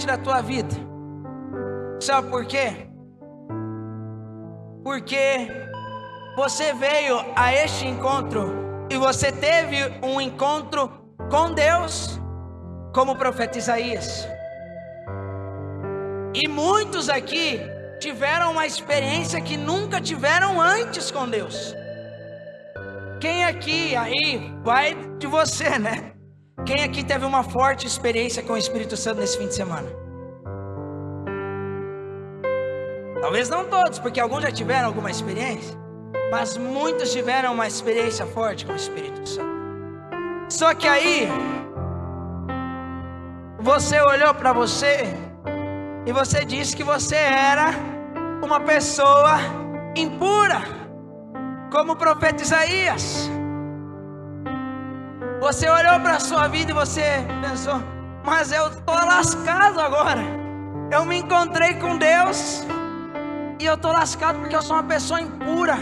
diante da tua vida. Sabe por quê? Porque você veio a este encontro e você teve um encontro com Deus, como o profeta Isaías. E muitos aqui tiveram uma experiência que nunca tiveram antes com Deus. Quem aqui, aí, vai de você, né? Quem aqui teve uma forte experiência com o Espírito Santo nesse fim de semana? Talvez não todos, porque alguns já tiveram alguma experiência, mas muitos tiveram uma experiência forte com o Espírito Santo. Só que aí, você olhou para você e você disse que você era uma pessoa impura, como o profeta Isaías. Você olhou para a sua vida e você pensou: mas eu estou lascado agora. Eu me encontrei com Deus e eu estou lascado porque eu sou uma pessoa impura.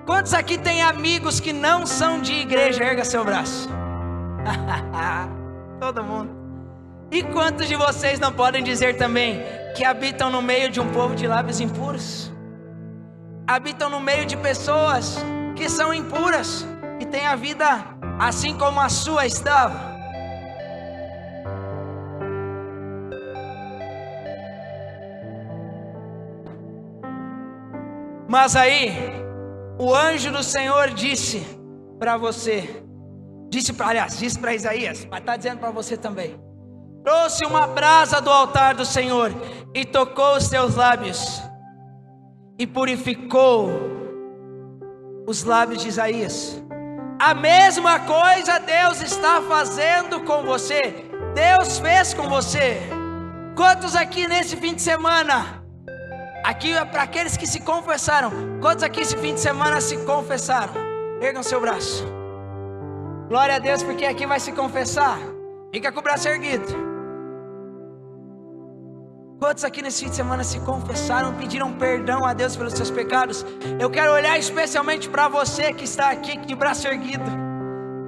Quantos aqui tem amigos que não são de igreja? Erga seu braço. Todo mundo. E quantos de vocês não podem dizer também que habitam no meio de um povo de lábios impuros? Habitam no meio de pessoas que são impuras e têm a vida assim como a sua estava. Mas aí, o anjo do Senhor disse para você, disse para Isaías, mas está dizendo para você também: trouxe uma brasa do altar do Senhor e tocou os teus lábios e purificou os lábios de Isaías. A mesma coisa Deus está fazendo com você. Deus fez com você. Quantos aqui nesse fim de semana, aqui é para aqueles que se confessaram, quantos aqui esse fim de semana se confessaram? Ergam seu braço. Glória a Deus, porque aqui vai se confessar. Fica com o braço erguido. Quantos aqui nesse fim de semana se confessaram, pediram perdão a Deus pelos seus pecados? Eu quero olhar especialmente para você que está aqui de braço erguido.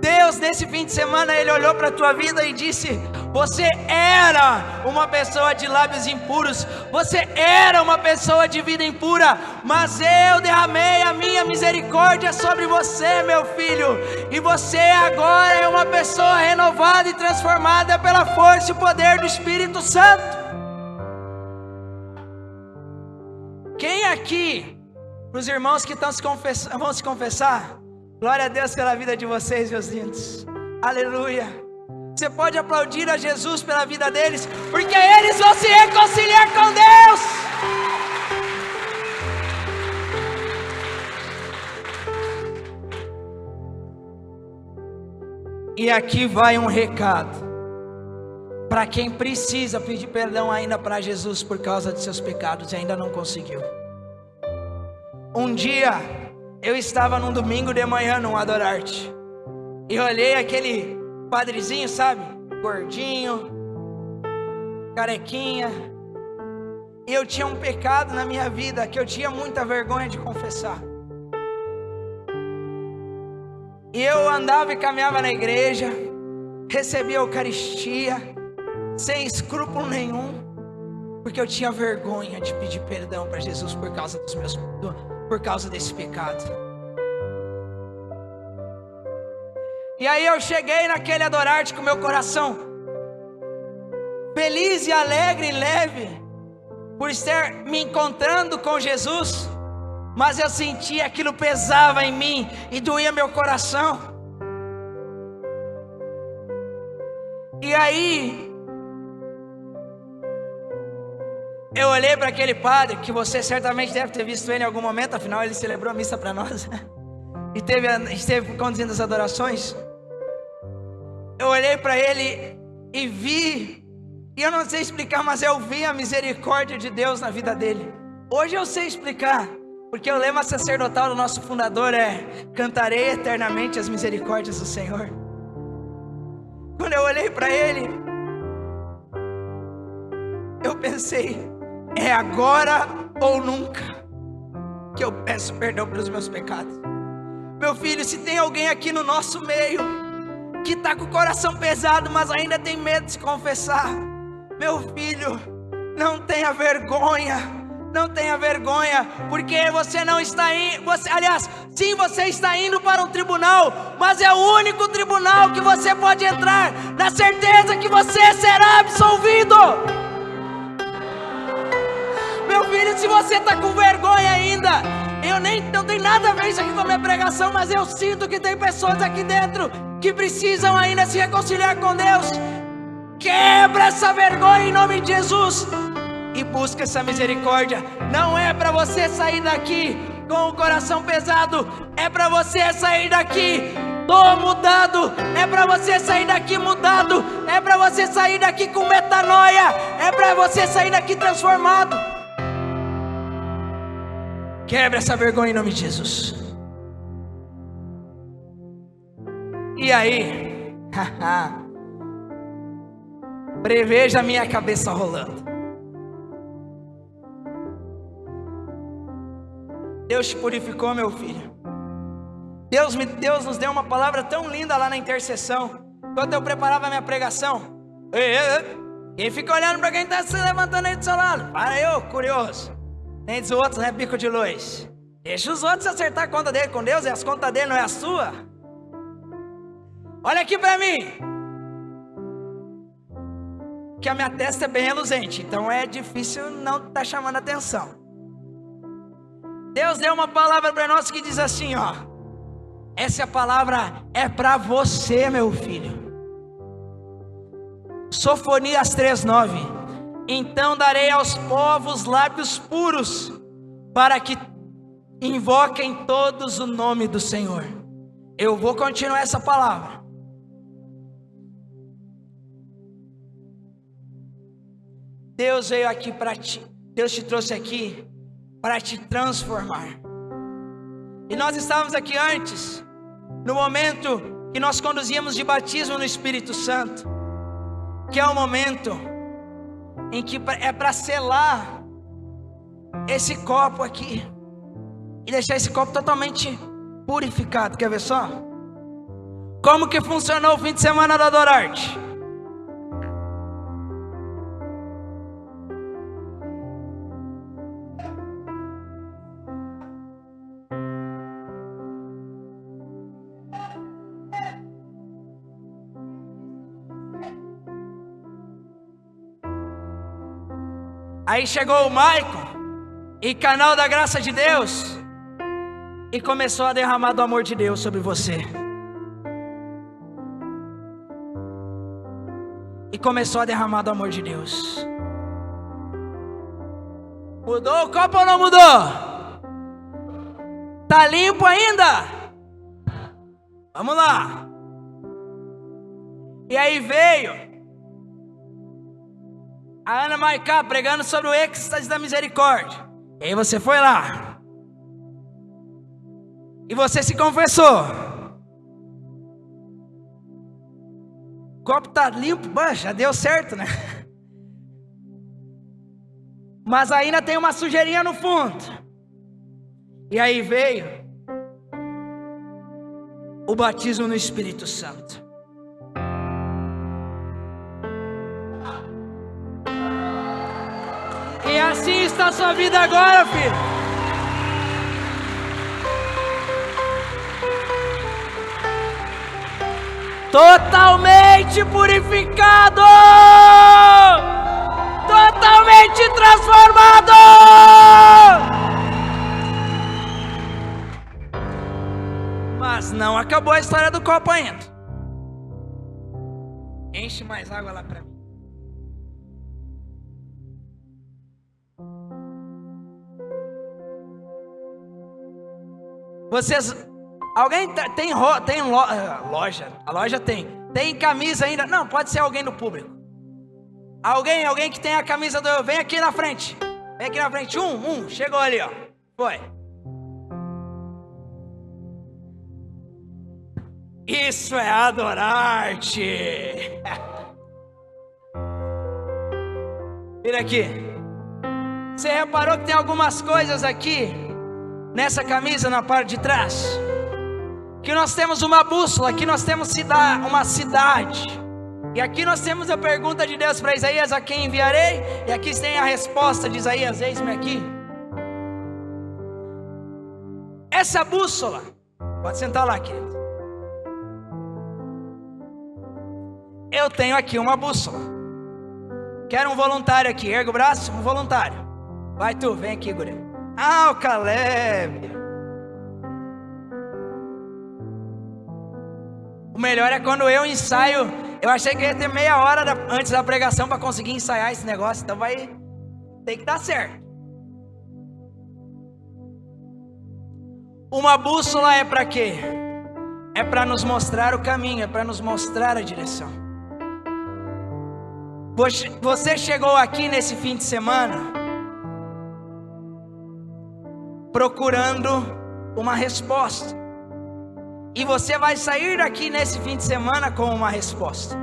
Deus nesse fim de semana, Ele olhou para a tua vida e disse: você era uma pessoa de lábios impuros, você era uma pessoa de vida impura, mas eu derramei a minha misericórdia sobre você, meu filho, e você agora é uma pessoa renovada e transformada pela força e poder do Espírito Santo. Quem aqui, para os irmãos que vão se confessar, glória a Deus pela vida de vocês, meus lindos, aleluia. Você pode aplaudir a Jesus pela vida deles, porque eles vão se reconciliar com Deus. E aqui vai um recado para quem precisa pedir perdão ainda para Jesus por causa de seus pecados e ainda não conseguiu. Um dia eu estava num domingo de manhã num Adorarte e olhei aquele padrezinho, sabe, gordinho, carequinha, e eu tinha um pecado na minha vida que eu tinha muita vergonha de confessar. E eu andava e caminhava na igreja, recebia a Eucaristia sem escrúpulo nenhum, porque eu tinha vergonha de pedir perdão para Jesus por causa desse pecado. E aí eu cheguei naquele Adorarte com meu coração feliz e alegre e leve por estar me encontrando com Jesus, mas eu sentia aquilo pesava em mim e doía meu coração. E aí eu olhei para aquele padre, que você certamente deve ter visto ele em algum momento, afinal ele celebrou a missa para nós, e esteve conduzindo as adorações. Eu olhei para ele e vi, e eu não sei explicar, mas eu vi a misericórdia de Deus na vida dele. Hoje eu sei explicar, porque o lema sacerdotal do nosso fundador é: cantarei eternamente as misericórdias do Senhor. Quando eu olhei para ele, eu pensei: é agora ou nunca que eu peço perdão pelos meus pecados. Meu filho, se tem alguém aqui no nosso meio que está com o coração pesado, mas ainda tem medo de se confessar, meu filho, não tenha vergonha. Não tenha vergonha, porque você não está indo. Aliás, sim, você está indo para um tribunal, mas é o único tribunal que você pode entrar, na certeza que você será absolvido. Meu filho, se você está com vergonha ainda, não tem nada a ver isso aqui com a minha pregação, mas eu sinto que tem pessoas aqui dentro que precisam ainda se reconciliar com Deus. Quebra essa vergonha em nome de Jesus e busca essa misericórdia. Não é para você sair daqui com o coração pesado, é para você sair daqui mudado, é para você sair daqui mudado, é para você sair daqui com metanoia, é para você sair daqui transformado. Quebra essa vergonha em nome de Jesus. E aí, preveja a minha cabeça rolando. Deus te purificou, meu filho. Deus nos deu uma palavra tão linda lá na intercessão. Quando eu preparava a minha pregação, quem fica olhando para quem está se levantando aí do seu lado? Para eu, curioso. Nem dos outros, né, bico de luz. Deixa os outros acertar a conta dele com Deus, e as contas dele não é a sua. Olha aqui para mim. Que a minha testa é bem reluzente, então é difícil não estar chamando atenção. Deus deu uma palavra para nós que diz assim, ó. Essa palavra é para você, meu filho. Sofonias 3:9. Então darei aos povos lábios puros, para que invoquem todos o nome do Senhor. Eu vou continuar essa palavra. Deus veio aqui para ti. Deus te trouxe aqui para te transformar. E nós estávamos aqui antes, no momento que nós conduzíamos de batismo no Espírito Santo, que é o momento em que é para selar esse copo aqui e deixar esse copo totalmente purificado. Quer ver só? Como que funcionou o fim de semana da Adorarte? Aí chegou o Maicon e canal da graça de Deus e começou a derramar do amor de Deus sobre você. E começou a derramar do amor de Deus. Mudou o copo ou não mudou? Tá limpo ainda? Vamos lá. E aí veio a Ana Maicá pregando sobre o êxtase da misericórdia. E aí você foi lá e você se confessou. O copo tá limpo, já deu certo, né? Mas ainda tem uma sujeirinha no fundo. E aí veio o batismo no Espírito Santo. E assim está a sua vida agora, filho. Totalmente purificado, totalmente transformado. Mas não acabou a história do copo ainda. Enche mais água lá para mim. Vocês, alguém tem loja? A loja tem camisa ainda? Não, pode ser alguém do público. Alguém que tem a camisa do... Vem aqui na frente. Vem aqui na frente. Chegou ali, ó. Foi. Isso é adorar-te. Vira aqui. Você reparou que tem algumas coisas aqui nessa camisa na parte de trás? Que nós temos uma bússola, que nós temos uma cidade. E aqui nós temos a pergunta de Deus para Isaías: a quem enviarei? E aqui tem a resposta de Isaías: eis-me aqui. Essa bússola, pode sentar lá, querido. Eu tenho aqui uma bússola. Quero um voluntário aqui, erga o braço, um voluntário. Vai tu, vem aqui, guri. Ah, o Caleb. O melhor é quando eu ensaio. Eu achei que ia ter meia hora antes da pregação para conseguir ensaiar esse negócio. Então vai ter que dar certo. Uma bússola é para quê? É para nos mostrar o caminho, é para nos mostrar a direção. Você chegou aqui nesse fim de semana procurando uma resposta. E você vai sair daqui nesse fim de semana com uma resposta.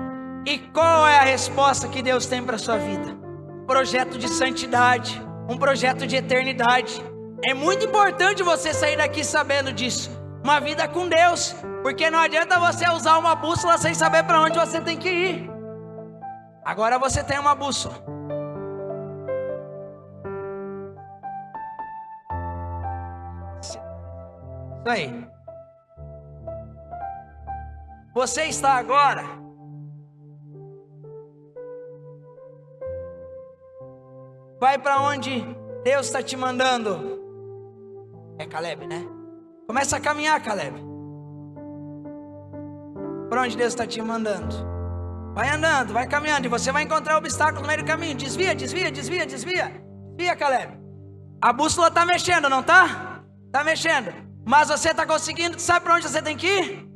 E qual é a resposta que Deus tem para a sua vida? Um projeto de santidade, um projeto de eternidade. É muito importante você sair daqui sabendo disso. Uma vida com Deus. Porque não adianta você usar uma bússola sem saber para onde você tem que ir. Agora você tem uma bússola. Isso aí. Você está agora vai para onde Deus está te mandando. É Caleb, né? Começa a caminhar, Caleb. Para onde Deus está te mandando? Vai andando, vai caminhando, e você vai encontrar obstáculos no meio do caminho. Desvia, desvia, desvia, desvia. Desvia, Caleb. A bússola está mexendo, não está? Está mexendo. Mas você está conseguindo, sabe para onde você tem que ir?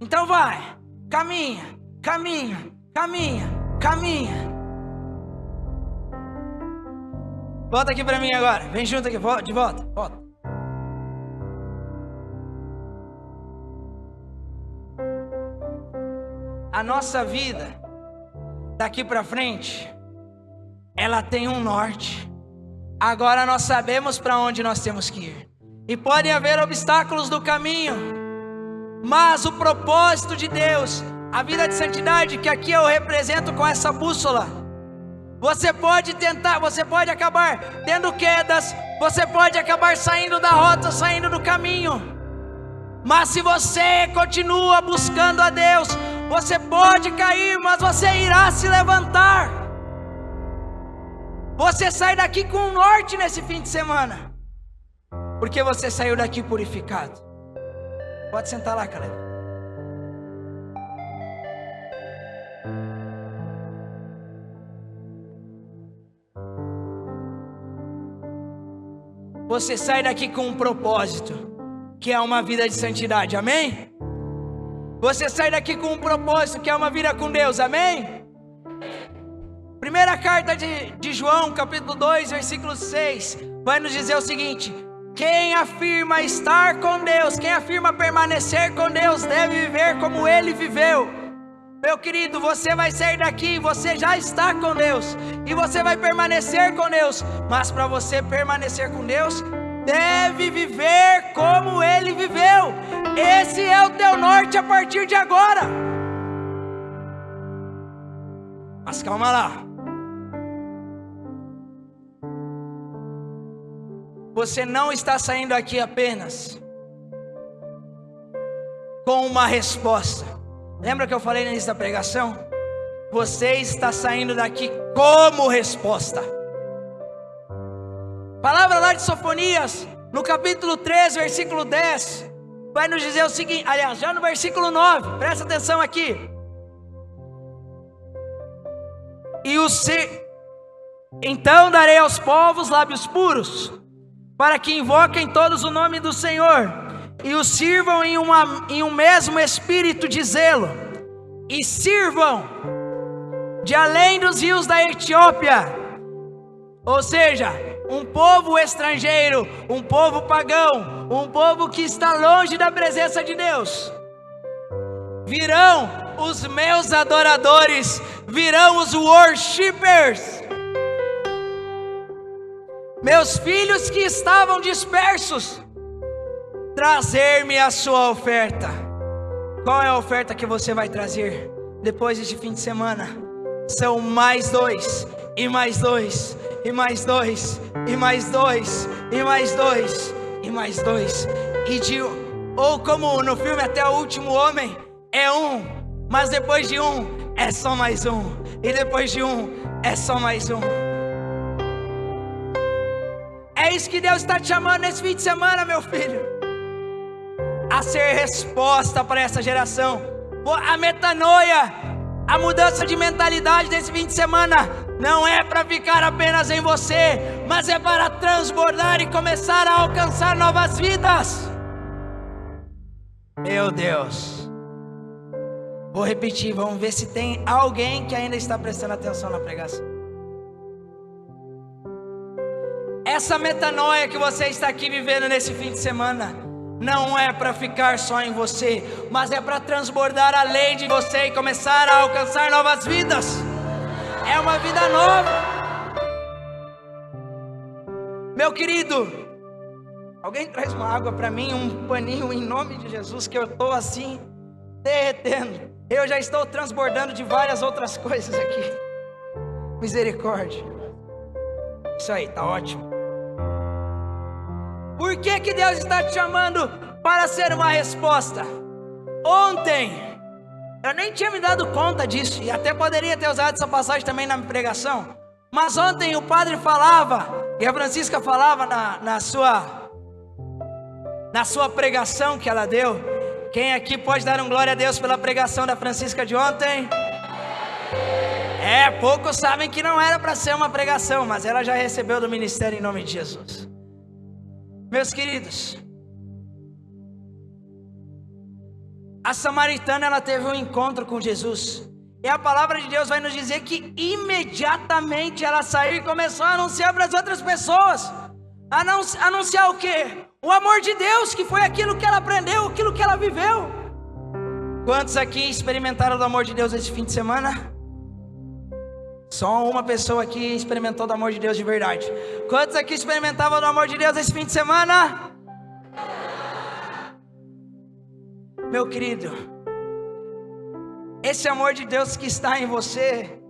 Então vai, caminha, caminha, caminha, caminha. Volta aqui para mim agora, vem junto aqui, de volta, volta. A nossa vida, daqui para frente, ela tem um norte. Agora nós sabemos para onde nós temos que ir. E podem haver obstáculos no caminho, mas o propósito de Deus, a vida de santidade que aqui eu represento com essa bússola, você pode tentar, você pode acabar tendo quedas, você pode acabar saindo da rota, saindo do caminho, mas se você continua buscando a Deus, você pode cair, mas você irá se levantar. Você sai daqui com um norte nesse fim de semana, porque você saiu daqui purificado. Pode sentar lá, Caleb. Você sai daqui com um propósito, que é uma vida de santidade, amém? Você sai daqui com um propósito, que é uma vida com Deus, amém? Primeira carta de João, capítulo 2, versículo 6, vai nos dizer o seguinte: quem afirma estar com Deus, quem afirma permanecer com Deus, deve viver como Ele viveu. Meu querido, você vai sair daqui, você já está com Deus, e você vai permanecer com Deus, mas para você permanecer com Deus, deve viver como Ele viveu. Esse é o teu norte a partir de agora. Mas calma lá. Você não está saindo aqui apenas com uma resposta. Lembra que eu falei no início da pregação? Você está saindo daqui como resposta. Palavra lá de Sofonias, no capítulo 3, versículo 10, vai nos dizer o seguinte, aliás, já no versículo 9, presta atenção aqui. Então darei aos povos lábios puros, para que invoquem todos o nome do Senhor, e os sirvam em um mesmo espírito de zelo, e sirvam de além dos rios da Etiópia, ou seja, um povo estrangeiro, um povo pagão, um povo que está longe da presença de Deus. Virão os meus adoradores, virão os worshipers, meus filhos que estavam dispersos, trazer-me a sua oferta. Qual é a oferta que você vai trazer? depois deste fim de semana, são mais 2, e mais 2, e mais 2, e mais 2, e mais 2, e mais 2, ou como no filme Até o Último Homem, é 1, mas depois de 1, é só mais 1, e depois de 1, é só mais 1. É isso que Deus está te chamando nesse fim de semana, meu filho, a ser resposta para essa geração. A metanoia, a mudança de mentalidade desse fim de semana, não é para ficar apenas em você, mas é para transbordar e começar a alcançar novas vidas. Meu Deus, vou repetir, vamos ver se tem alguém que ainda está prestando atenção na pregação. Essa metanoia que você está aqui vivendo nesse fim de semana, não é para ficar só em você, mas é para transbordar além de você e começar a alcançar novas vidas. É uma vida nova. Meu querido, alguém traz uma água para mim, um paninho, em nome de Jesus, que eu estou assim, derretendo. Eu já estou transbordando de várias outras coisas aqui. Misericórdia. Isso aí, tá ótimo. Por que que Deus está te chamando para ser uma resposta? Ontem, eu nem tinha me dado conta disso, e até poderia ter usado essa passagem também na pregação, mas ontem o padre falava, e a Francisca falava na sua pregação que ela deu. Quem aqui pode dar um glória a Deus pela pregação da Francisca de ontem? Poucos sabem que não era para ser uma pregação, mas ela já recebeu do ministério em nome de Jesus. Meus queridos, a samaritana, ela teve um encontro com Jesus, e a palavra de Deus vai nos dizer que imediatamente ela saiu e começou a anunciar para as outras pessoas. Anunciar o quê? O amor de Deus, que foi aquilo que ela aprendeu, aquilo que ela viveu. Quantos aqui experimentaram do amor de Deus esse fim de semana? Só uma pessoa aqui experimentou do amor de Deus de verdade. Quantos aqui experimentavam do amor de Deus esse fim de semana? Meu querido, esse amor de Deus que está em você,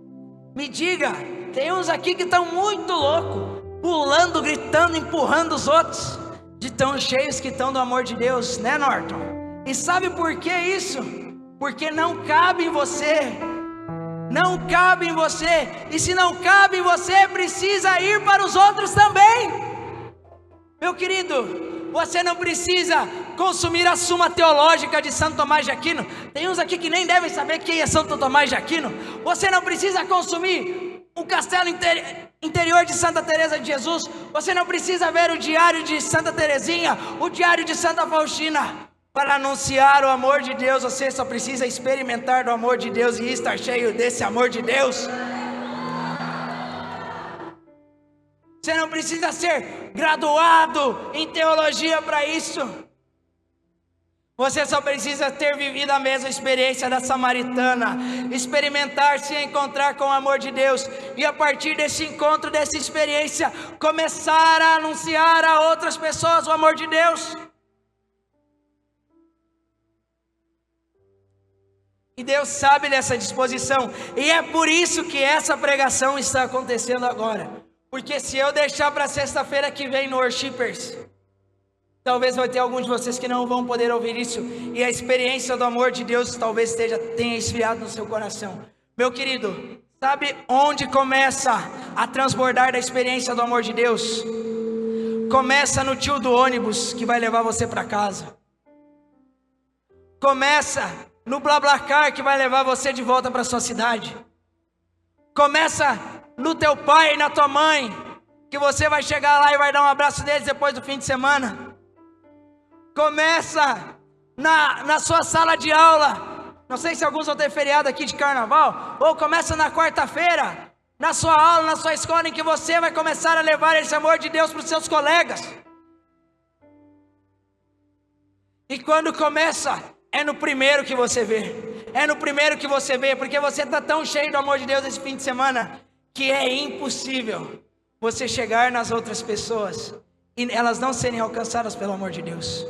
me diga, tem uns aqui que estão muito loucos, pulando, gritando, empurrando os outros, de tão cheios que estão do amor de Deus, né, Norton? E sabe por que isso? Porque não cabe em você. Não cabe em você, e se não cabe em você, precisa ir para os outros também. Meu querido, você não precisa consumir a Suma Teológica de Santo Tomás de Aquino. Tem uns aqui que nem devem saber quem é Santo Tomás de Aquino. Você não precisa consumir o Castelo Interior de Santa Teresa de Jesus. Você não precisa ver o Diário de Santa Teresinha, o Diário de Santa Faustina. Para anunciar o amor de Deus, você só precisa experimentar do amor de Deus e estar cheio desse amor de Deus. Você não precisa ser graduado em teologia para isso. Você só precisa ter vivido a mesma experiência da samaritana, experimentar se encontrar com o amor de Deus, e a partir desse encontro, dessa experiência, começar a anunciar a outras pessoas o amor de Deus. E Deus sabe dessa disposição, e é por isso que essa pregação está acontecendo agora. Porque se eu deixar para sexta-feira que vem no Worshipers, talvez vai ter alguns de vocês que não vão poder ouvir isso, e a experiência do amor de Deus talvez tenha esfriado no seu coração. Meu querido, sabe onde começa a transbordar da experiência do amor de Deus? Começa no tio do ônibus que vai levar você para casa. Começa no BlaBlaCar que vai levar você de volta para sua cidade. Começa no teu pai e na tua mãe, que você vai chegar lá e vai dar um abraço deles depois do fim de semana. Começa na sua sala de aula. Não sei se alguns vão ter feriado aqui de carnaval. Ou começa na quarta-feira, na sua aula, na sua escola, em que você vai começar a levar esse amor de Deus para os seus colegas. E quando começa, é no primeiro que você vê. É no primeiro que você vê, porque você está tão cheio do amor de Deus esse fim de semana, que é impossível você chegar nas outras pessoas e elas não serem alcançadas pelo amor de Deus.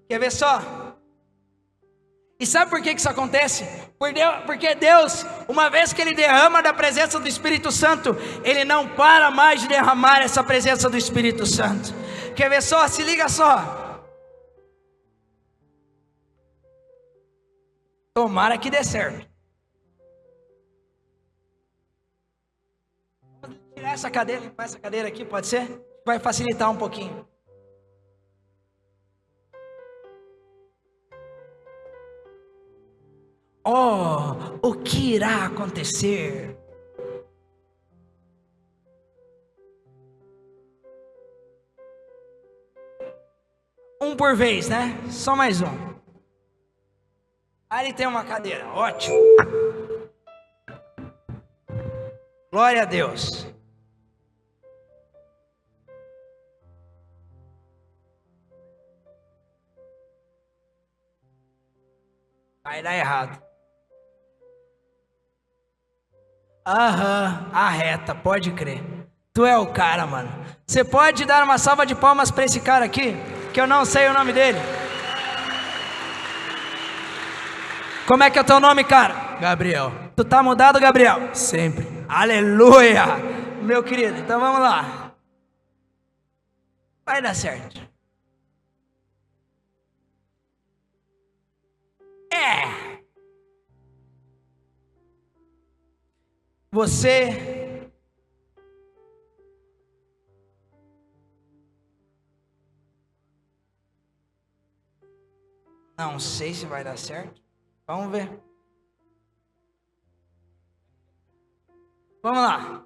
Quer ver só? E sabe por que isso acontece? Porque Deus, uma vez que Ele derrama da presença do Espírito Santo, Ele não para mais de derramar essa presença do Espírito Santo. Quer ver só? Se liga só. Tomara que dê certo. Vamos tirar essa cadeira, limpar essa cadeira aqui, pode ser? Vai facilitar um pouquinho. Oh, o que irá acontecer? Um por vez, né? Só mais um. Ali tem uma cadeira, ótimo. Glória a Deus. Vai dar errado. Aham, arreta, pode crer. Tu é o cara, mano. Você pode dar uma salva de palmas pra esse cara aqui? Que eu não sei o nome dele. Como é que é o teu nome, cara? Gabriel. Tu tá mudado, Gabriel? Sempre. Aleluia! Meu querido, então vamos lá. Vai dar certo. Você não sei se vai dar certo. Vamos ver. Vamos lá.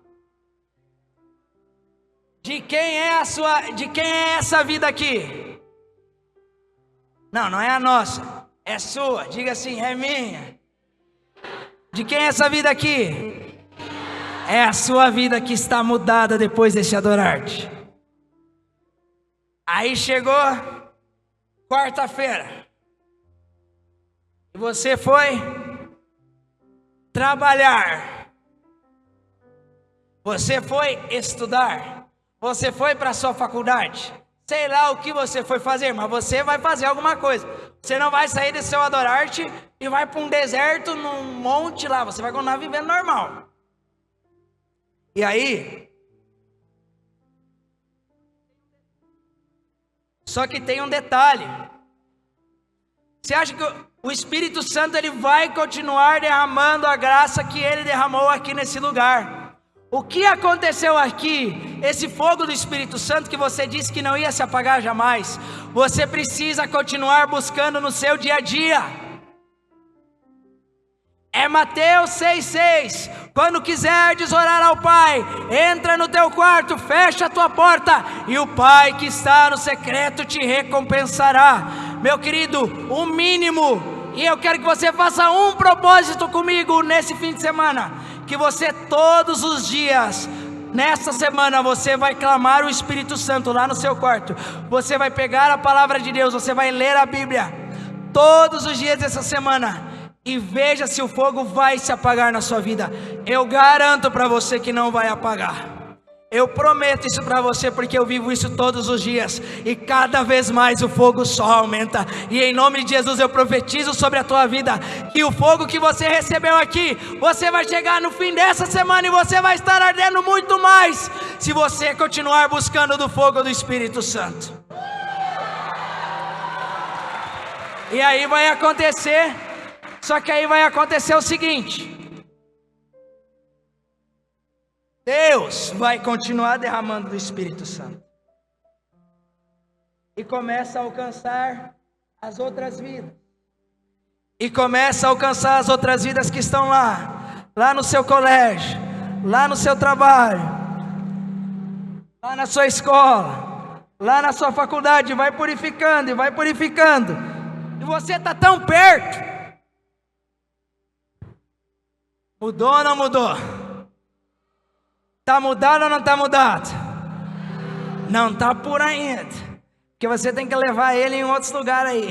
De quem é essa vida aqui? Não, não é a nossa. É sua. Diga assim, é minha. De quem é essa vida aqui? É a sua vida que está mudada depois desse adorar-te. Aí chegou quarta-feira. E você foi trabalhar. Você foi estudar. Você foi para a sua faculdade. Sei lá o que você foi fazer, mas você vai fazer alguma coisa. Você não vai sair desse seu adorar-te e vai para um deserto, num monte lá. Você vai continuar vivendo normal. E aí, só que tem um detalhe. Você acha que o Espírito Santo ele vai continuar derramando a graça que ele derramou aqui nesse lugar? O que aconteceu aqui? Esse fogo do Espírito Santo que você disse que não ia se apagar jamais. Você precisa continuar buscando no seu dia a dia. É Mateus 6,6. Quando quiserdes orar ao Pai, entra no teu quarto, fecha a tua porta, e o Pai que está no secreto te recompensará. Meu querido, o mínimo, e eu quero que você faça um propósito comigo nesse fim de semana, que você todos os dias, nessa semana, você vai clamar o Espírito Santo lá no seu quarto. Você vai pegar a palavra de Deus, você vai ler a Bíblia todos os dias dessa semana. E veja se o fogo vai se apagar na sua vida. Eu garanto para você que não vai apagar. Eu prometo isso para você, porque eu vivo isso todos os dias. E cada vez mais o fogo só aumenta. E em nome de Jesus eu profetizo sobre a tua vida, que o fogo que você recebeu aqui, você vai chegar no fim dessa semana e você vai estar ardendo muito mais, se você continuar buscando do fogo do Espírito Santo. E aí vai acontecer. Só que aí vai acontecer o seguinte: Deus vai continuar derramando do Espírito Santo. E começa a alcançar as outras vidas. E começa a alcançar as outras vidas que estão lá no seu colégio, lá no seu trabalho, lá na sua escola, lá na sua faculdade. Vai purificando e vai purificando. E você está tão perto. Mudou ou não mudou? Está mudado ou não está mudado? Não está por ainda. Porque você tem que levar ele em outros lugares aí.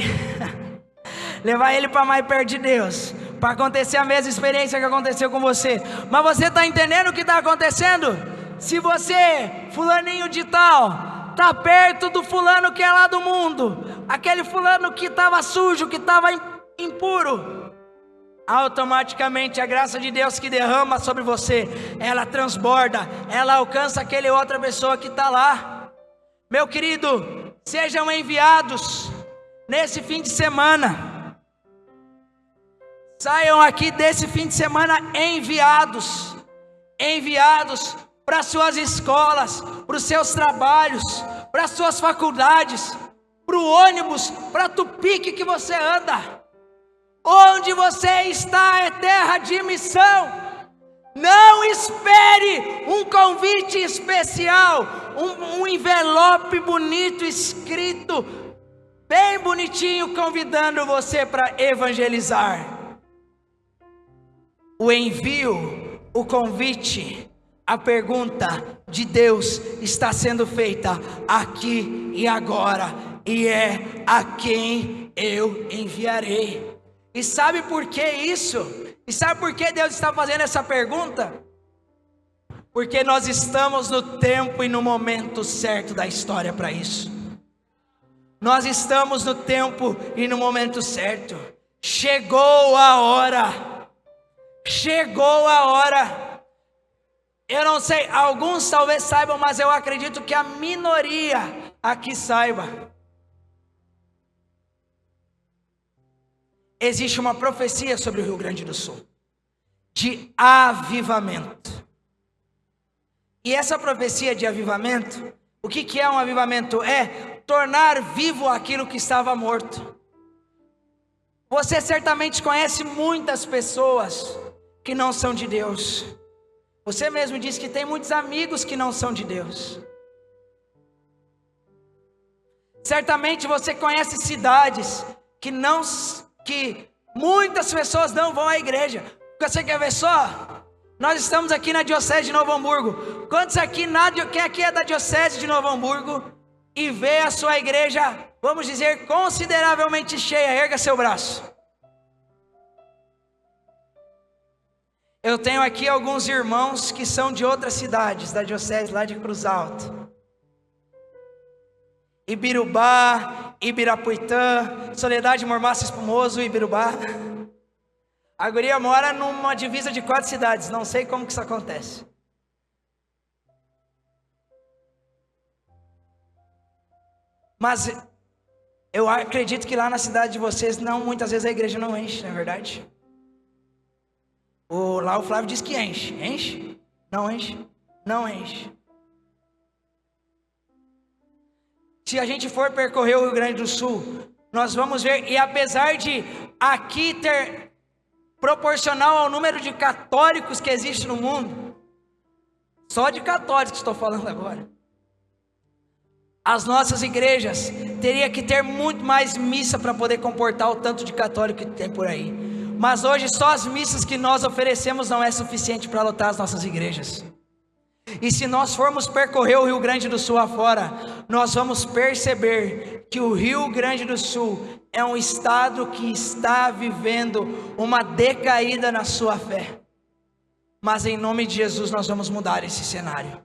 Levar ele para mais perto de Deus. Para acontecer a mesma experiência que aconteceu com você. Mas você está entendendo o que está acontecendo? Se você, fulaninho de tal, está perto do fulano que é lá do mundo. Aquele fulano que estava sujo, que estava impuro, automaticamente a graça de Deus que derrama sobre você, ela transborda, ela alcança aquele outra pessoa que está lá. Meu querido, sejam enviados nesse fim de semana. Saiam aqui desse fim de semana enviados para suas escolas, para os seus trabalhos, para as suas faculdades, para o ônibus, para a tupique que você anda. Onde você está é terra de missão. Não espere um convite especial, um envelope bonito escrito, bem bonitinho, convidando você para evangelizar. O envio, o convite, a pergunta de Deus está sendo feita aqui e agora, e é a quem eu enviarei. E sabe por que isso? E sabe por que Deus está fazendo essa pergunta? Porque nós estamos no tempo e no momento certo da história para isso. Nós estamos no tempo e no momento certo. Chegou a hora. Chegou a hora. Eu não sei, alguns talvez saibam, mas eu acredito que a minoria aqui saiba. Existe uma profecia sobre o Rio Grande do Sul, de avivamento. E essa profecia de avivamento, o que é um avivamento? É tornar vivo aquilo que estava morto. Você certamente conhece muitas pessoas que não são de Deus. Você mesmo disse que tem muitos amigos que não são de Deus. Certamente você conhece cidades que muitas pessoas não vão à igreja. Você quer ver só? Nós estamos aqui na Diocese de Novo Hamburgo. Quantos aqui, quem aqui é da Diocese de Novo Hamburgo e vê a sua igreja, vamos dizer, consideravelmente cheia? Erga seu braço. Eu tenho aqui alguns irmãos que são de outras cidades da Diocese, lá de Cruz Alta. Ibirubá, Ibirapuitã, Soledade, Mormaço, Espumoso, Ibirubá. A guria mora numa divisa de 4 cidades, não sei como que isso acontece. Mas eu acredito que lá na cidade de vocês, muitas vezes a igreja não enche, não é verdade? Lá o Flávio diz que enche. Enche? Não enche? Não enche. Se a gente for percorrer o Rio Grande do Sul, nós vamos ver, e apesar de aqui ter proporcional ao número de católicos que existe no mundo, só de católicos estou falando agora, as nossas igrejas teria que ter muito mais missa para poder comportar o tanto de católico que tem por aí. Mas hoje só as missas que nós oferecemos não é suficiente para lotar as nossas igrejas. E se nós formos percorrer o Rio Grande do Sul afora, nós vamos perceber que o Rio Grande do Sul é um estado que está vivendo uma decaída na sua fé. Mas em nome de Jesus nós vamos mudar esse cenário.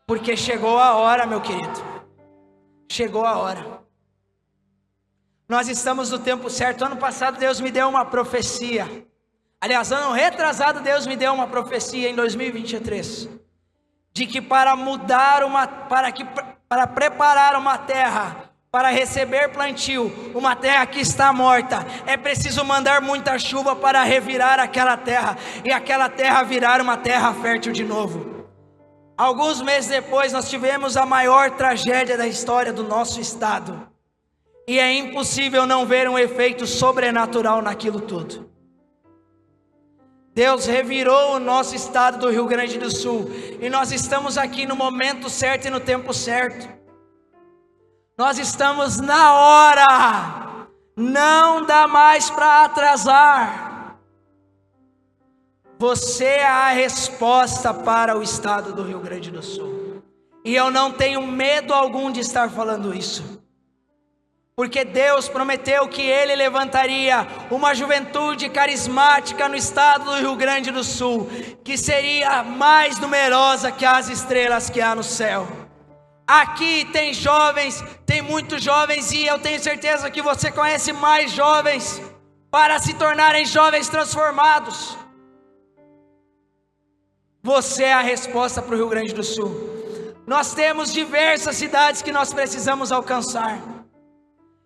Porque chegou a hora, meu querido. Chegou a hora. Nós estamos no tempo certo. Ano passado Deus me deu uma profecia. Aliás, ano retrasado Deus me deu uma profecia em 2023. De que para preparar uma terra, para receber plantio, uma terra que está morta, é preciso mandar muita chuva para revirar aquela terra, e aquela terra virar uma terra fértil de novo. Alguns meses depois nós tivemos a maior tragédia da história do nosso estado. E é impossível não ver um efeito sobrenatural naquilo tudo. Deus revirou o nosso estado do Rio Grande do Sul. E nós estamos aqui no momento certo e no tempo certo. Nós estamos na hora. Não dá mais para atrasar. Você é a resposta para o estado do Rio Grande do Sul. E eu não tenho medo algum de estar falando isso. Porque Deus prometeu que Ele levantaria uma juventude carismática no estado do Rio Grande do Sul, que seria mais numerosa que as estrelas que há no céu. Aqui tem jovens, tem muitos jovens, e eu tenho certeza que você conhece mais jovens para se tornarem jovens transformados. Você é a resposta para o Rio Grande do Sul. Nós temos diversas cidades que nós precisamos alcançar.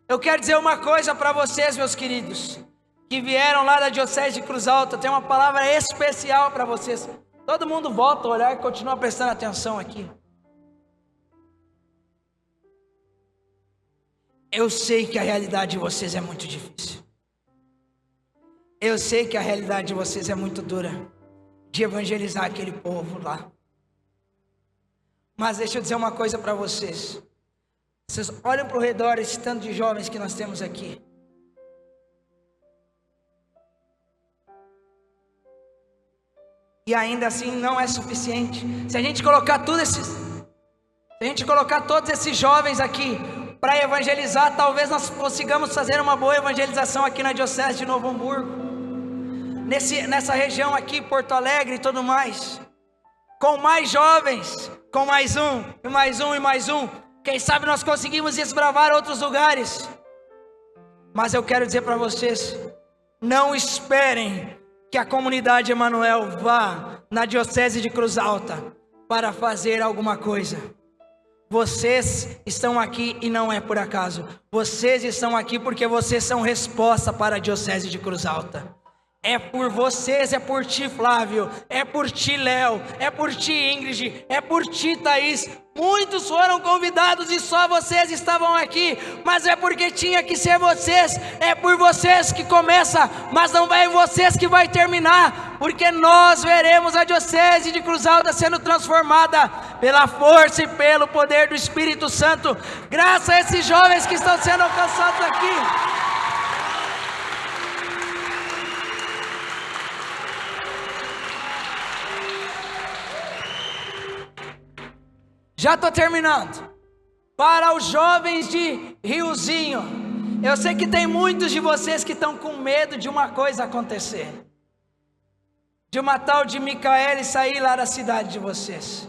Eu quero dizer uma coisa para vocês, meus queridos, que vieram lá da Diocese de Cruz Alta. Tem uma palavra especial para vocês. Todo mundo volta a olhar e continua prestando atenção aqui. Eu sei que a realidade de vocês é muito difícil. Eu sei que a realidade de vocês é muito dura, de evangelizar aquele povo lá. Mas deixa eu dizer uma coisa para vocês. Vocês olham para o redor, esse tanto de jovens que nós temos aqui. E ainda assim não é suficiente. Se a gente colocar todos esses jovens aqui para evangelizar, talvez nós consigamos fazer uma boa evangelização aqui na Diocese de Novo Hamburgo, nessa região aqui, Porto Alegre e tudo mais. Com mais jovens, com mais um, e mais um, e mais um, quem sabe nós conseguimos desbravar outros lugares. Mas eu quero dizer para vocês, não esperem que a comunidade Emanuel vá na Diocese de Cruz Alta para fazer alguma coisa. Vocês estão aqui e não é por acaso. Vocês estão aqui porque vocês são resposta para a Diocese de Cruz Alta. É por vocês, é por ti, Flávio, é por ti, Léo, é por ti, Ingrid, é por ti, Thaís. Muitos foram convidados e só vocês estavam aqui, mas é porque tinha que ser vocês. É por vocês que começa, mas não é vocês que vai terminar, porque nós veremos a Diocese de Cruz Alta sendo transformada pela força e pelo poder do Espírito Santo, graças a esses jovens que estão sendo alcançados aqui. Já estou terminando. Para os jovens de Riozinho, eu sei que tem muitos de vocês que estão com medo de uma coisa acontecer, de uma tal de Micaele sair lá da cidade de vocês.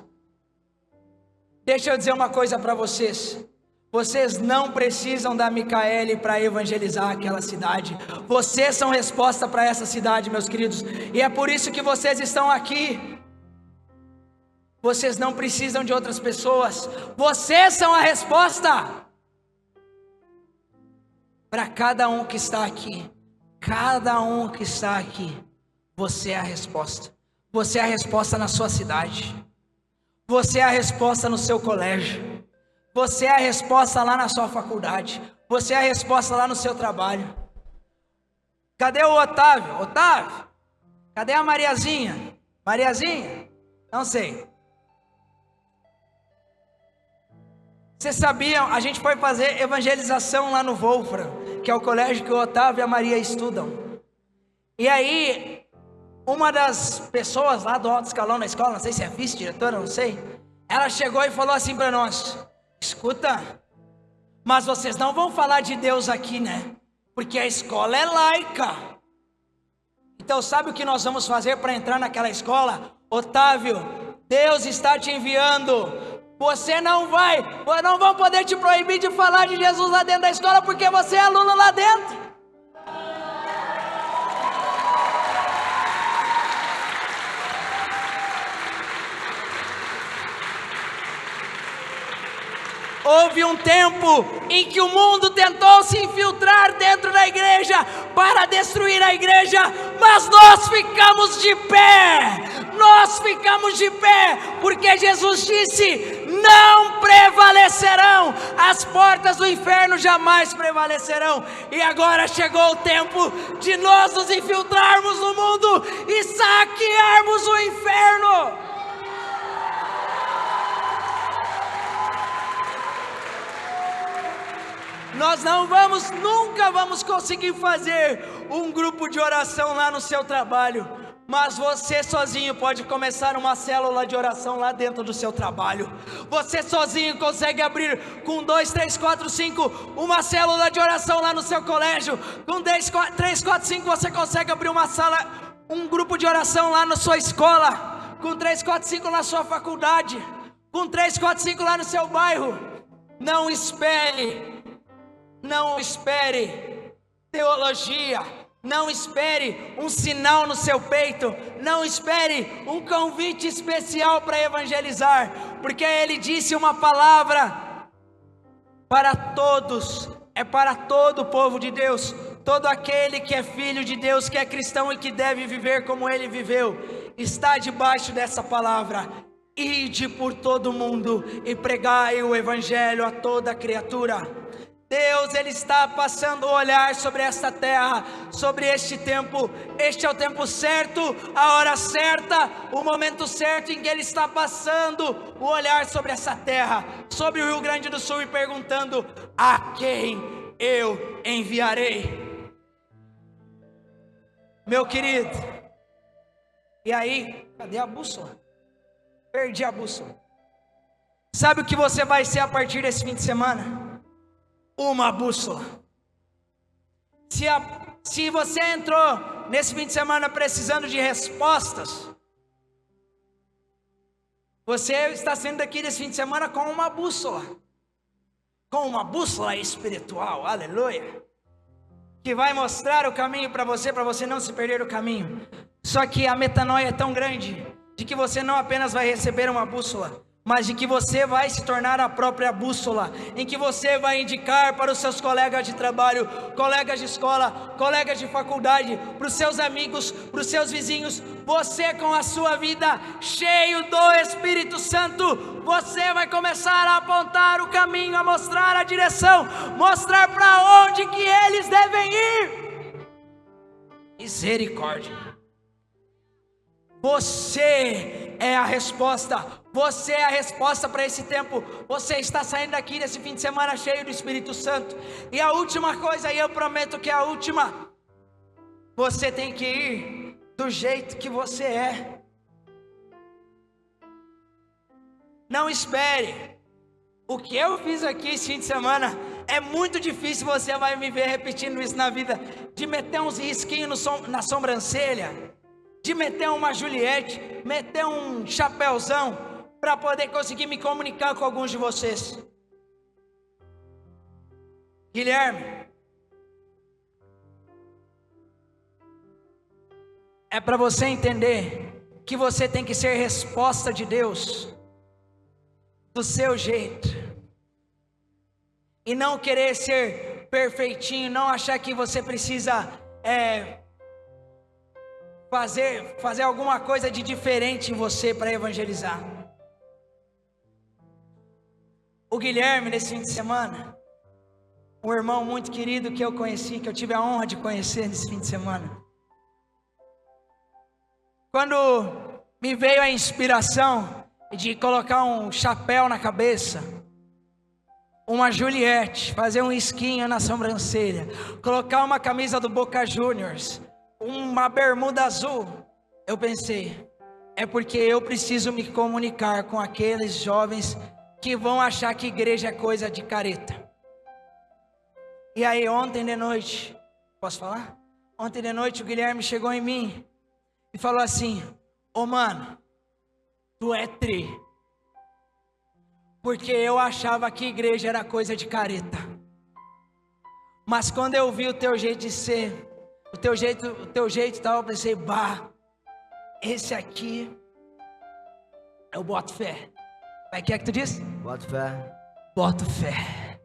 Deixa eu dizer uma coisa para vocês. Vocês não precisam da Micaele para evangelizar aquela cidade. Vocês são resposta para essa cidade, meus queridos. E é por isso que vocês estão aqui. Vocês não precisam de outras pessoas. Vocês são a resposta. Para cada um que está aqui. Cada um que está aqui. Você é a resposta. Você é a resposta na sua cidade. Você é a resposta no seu colégio. Você é a resposta lá na sua faculdade. Você é a resposta lá no seu trabalho. Cadê o Otávio? Otávio? Cadê a Mariazinha? Mariazinha? Não sei. Vocês sabiam, a gente foi fazer evangelização lá no Wolfram, que é o colégio que o Otávio e a Maria estudam. E aí, uma das pessoas lá do alto escalão na escola, não sei se é vice-diretora, não sei, ela chegou e falou assim para nós: escuta, mas vocês não vão falar de Deus aqui, né? Porque a escola é laica. Então sabe o que nós vamos fazer para entrar naquela escola? Otávio, Deus está te enviando. Você não vão poder te proibir de falar de Jesus lá dentro da escola, porque você é aluno lá dentro. Houve um tempo em que o mundo tentou se infiltrar dentro da igreja para destruir a igreja, mas nós ficamos de pé. Nós ficamos de pé, porque Jesus disse: não prevalecerão, as portas do inferno jamais prevalecerão. E agora chegou o tempo de nós nos infiltrarmos no mundo e saquearmos o inferno. Nós nunca vamos conseguir fazer um grupo de oração lá no seu trabalho, mas você sozinho pode começar uma célula de oração lá dentro do seu trabalho. Você sozinho consegue abrir com 2, 3, 4, 5 uma célula de oração lá no seu colégio. Com 3, 4, 5 você consegue abrir uma sala, um grupo de oração lá na sua escola. Com 3, 4, 5 na sua faculdade. Com 3, 4, 5 lá no seu bairro. Não espere teologia, Não espere um sinal no seu peito, não espere um convite especial para evangelizar, porque Ele disse uma palavra para todos, é para todo o povo de Deus, todo aquele que é filho de Deus, que é cristão e que deve viver como Ele viveu, está debaixo dessa palavra: ide por todo mundo e pregai o evangelho a toda criatura. Deus, Ele está passando o olhar sobre esta terra, sobre este tempo. Este é o tempo certo, a hora certa, o momento certo em que Ele está passando o olhar sobre essa terra, sobre o Rio Grande do Sul, e perguntando: a quem eu enviarei? Meu querido, e aí, cadê a bússola? Perdi a bússola. Sabe o que você vai ser a partir desse fim de semana? Uma bússola. Se você entrou nesse fim de semana precisando de respostas, você está saindo daqui desse fim de semana com uma bússola espiritual, aleluia, que vai mostrar o caminho para você não se perder o caminho. Só que a metanoia é tão grande, de que você não apenas vai receber uma bússola, mas de que você vai se tornar a própria bússola, em que você vai indicar para os seus colegas de trabalho, colegas de escola, colegas de faculdade, para os seus amigos, para os seus vizinhos. Você, com a sua vida cheio do Espírito Santo, você vai começar a apontar o caminho, a mostrar a direção, mostrar para onde que eles devem ir. Misericórdia. Você é a resposta, você é a resposta para esse tempo. Você está saindo daqui nesse fim de semana cheio do Espírito Santo. E a última coisa, e eu prometo que é a última: você tem que ir do jeito que você é. Não espere. O que eu fiz aqui esse fim de semana é muito difícil. Você vai me ver repetindo isso na vida, de meter uns risquinhos na sobrancelha, de meter uma Juliette, meter um chapéuzão, para poder conseguir me comunicar com alguns de vocês. Guilherme, é para você entender que você tem que ser resposta de Deus, do seu jeito, e não querer ser perfeitinho, não achar que você precisa fazer alguma coisa de diferente em você para evangelizar. O Guilherme, nesse fim de semana, um irmão muito querido que eu conheci, que eu tive a honra de conhecer nesse fim de semana, quando me veio a inspiração de colocar um chapéu na cabeça, uma Juliette, fazer um risquinho na sobrancelha, colocar uma camisa do Boca Juniors, uma bermuda azul, eu pensei: é porque eu preciso me comunicar com aqueles jovens que vão achar que igreja é coisa de careta. E aí ontem de noite, posso falar? Ontem de noite o Guilherme chegou em mim e falou assim: ô mano, tu é tri, porque eu achava que igreja era coisa de careta, mas quando eu vi o teu jeito de ser, o teu jeito e tal, eu pensei: bah, esse aqui eu boto fé. Como é que tu disse? Boto fé. Boto fé.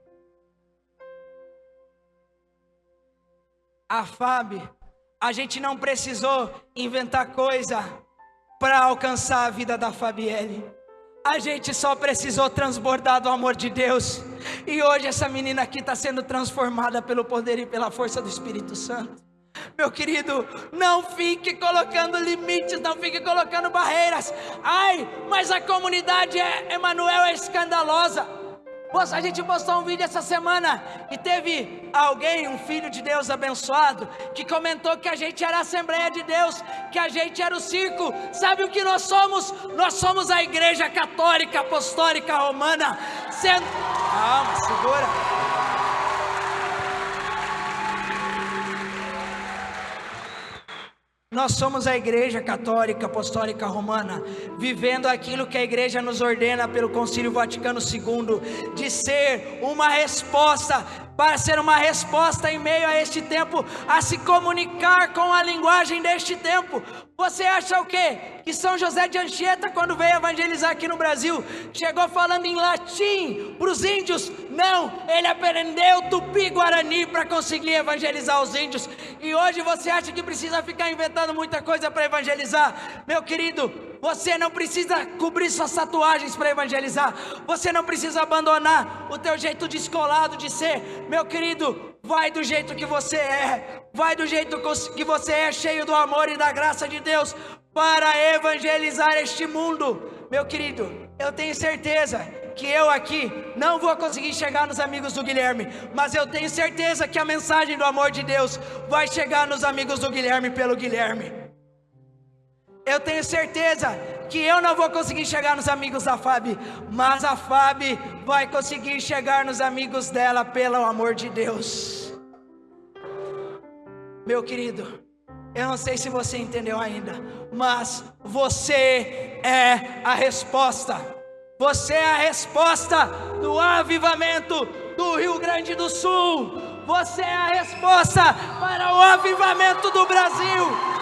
A Fábio, a gente não precisou inventar coisa para alcançar a vida da Fabielle. A gente só precisou transbordar do amor de Deus. E hoje essa menina aqui está sendo transformada pelo poder e pela força do Espírito Santo. Meu querido, não fique colocando limites, não fique colocando barreiras. Ai, mas a comunidade Emanuel é escandalosa. A gente postou um vídeo essa semana e teve alguém, um filho de Deus abençoado, que comentou que a gente era a Assembleia de Deus, que a gente era o circo. Sabe o que nós somos? Nós somos a Igreja Católica Apostólica Romana. Calma, segura. Nós somos a Igreja Católica Apostólica Romana, vivendo aquilo que a Igreja nos ordena pelo Concílio Vaticano II, de ser uma resposta para ser uma resposta em meio a este tempo, a se comunicar com a linguagem deste tempo. Você acha o quê? Que São José de Anchieta, quando veio evangelizar aqui no Brasil, chegou falando em latim para os índios? Não, ele aprendeu tupi-guarani para conseguir evangelizar os índios. E hoje você acha que precisa ficar inventando muita coisa para evangelizar? Meu querido, você não precisa cobrir suas tatuagens para evangelizar. Você não precisa abandonar o teu jeito descolado de ser. Meu querido, vai do jeito que você é. Vai do jeito que você é, cheio do amor e da graça de Deus, para evangelizar este mundo. Meu querido, eu tenho certeza que eu aqui não vou conseguir chegar nos amigos do Guilherme, mas eu tenho certeza que a mensagem do amor de Deus vai chegar nos amigos do Guilherme pelo Guilherme. Eu tenho certeza que eu não vou conseguir chegar nos amigos da Fábio, mas a Fábio vai conseguir chegar nos amigos dela pelo amor de Deus. Meu querido, eu não sei se você entendeu ainda, mas você é a resposta. Você é a resposta do avivamento do Rio Grande do Sul. Você é a resposta para o avivamento do Brasil.